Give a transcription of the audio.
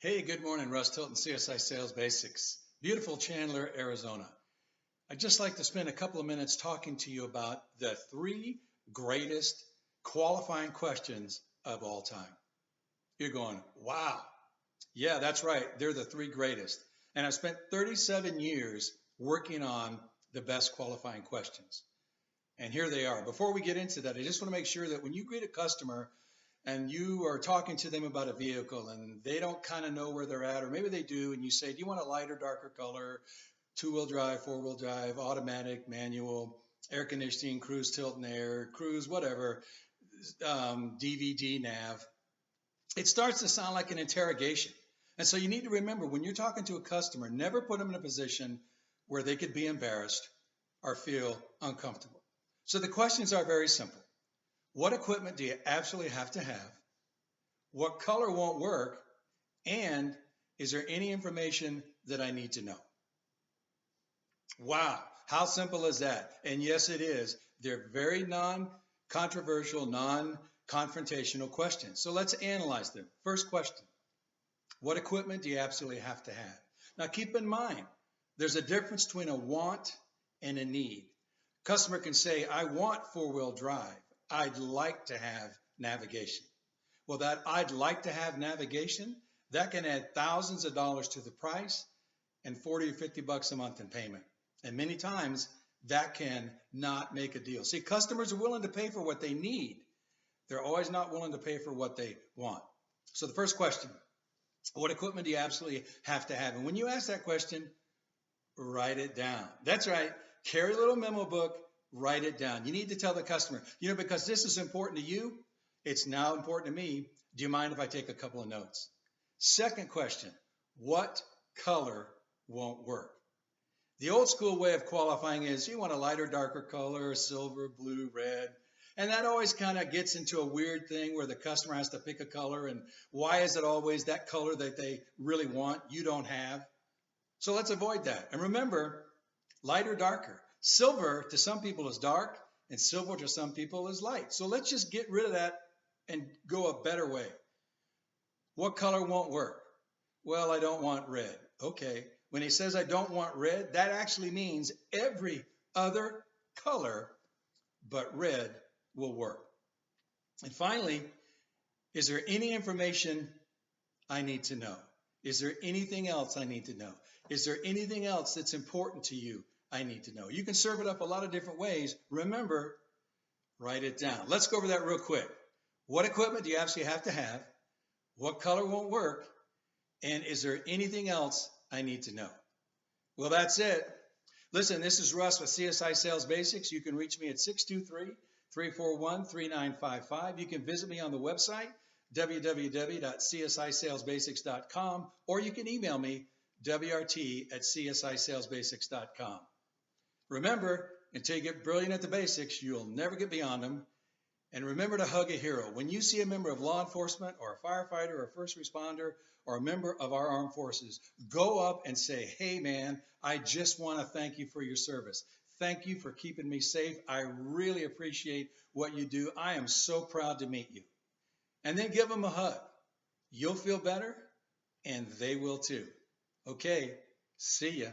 Hey, good morning, Russ Tilton, CSI Sales Basics. Beautiful Chandler, Arizona. I'd just like to spend a couple of minutes talking to you about the three greatest qualifying questions of all time. You're going, wow. Yeah, that's right. They're the three greatest. And I've spent 37 years working on the best qualifying questions. And here they are. Before we get into that, I just want to make sure that when you greet a customer and you are talking to them about a vehicle and they don't kind of know where they're at, or maybe they do, and you say, do you want a lighter, darker color, two-wheel drive, four-wheel drive, automatic, manual, air conditioning, cruise, tilt and air, cruise, whatever, DVD, nav. It starts to sound like an interrogation. And so you need to remember when you're talking to a customer, never put them in a position where they could be embarrassed or feel uncomfortable. So the questions are very simple. What equipment do you absolutely have to have? What color won't work? And is there any information that I need to know? Wow, how simple is that? And yes, it is. They're very non-controversial, non-confrontational questions. So let's analyze them. First question, what equipment do you absolutely have to have? Now keep in mind, there's a difference between a want and a need. Customer can say, I want four-wheel drive. I'd like to have navigation. Well, that I'd like to have navigation, that can add thousands of dollars to the price and 40 or 50 bucks a month in payment. And many times that can not make a deal. See, customers are willing to pay for what they need. They're always not willing to pay for what they want. So the first question, what equipment do you absolutely have to have? And when you ask that question, write it down. That's right. Carry a little memo book, write it down. You need to tell the customer, because this is important to you, it's now important to me. Do you mind if I take a couple of notes? Second question, what color won't work? The old school way of qualifying is you want a lighter, darker color, silver, blue, red. And that always kind of gets into a weird thing where the customer has to pick a color. And why is it always that color that they really want, you don't have? So let's avoid that. And remember, lighter, darker. Silver to some people is dark and silver to some people is light. So let's just get rid of that and go a better way. What color won't work? Well, I don't want red. Okay. When he says I don't want red, that actually means every other color but red will work. And finally, is there any information I need to know? Is there anything else I need to know? Is there anything else that's important to you I need to know? You can serve it up a lot of different ways. Remember, write it down. Let's go over that real quick. What equipment do you absolutely have to have? What color won't work? And is there anything else I need to know? Well, that's it. Listen, this is Russ with CSI Sales Basics. You can reach me at 623-341-3955. You can visit me on the website, www.csisalesbasics.com, or you can email me, wrt@csisalesbasics.com. Remember, until you get brilliant at the basics, you'll never get beyond them. And remember to hug a hero. When you see a member of law enforcement or a firefighter or a first responder or a member of our armed forces, go up and say, hey man, I just want to thank you for your service. Thank you for keeping me safe. I really appreciate what you do. I am so proud to meet you. And then give them a hug. You'll feel better and they will too. Okay, see ya.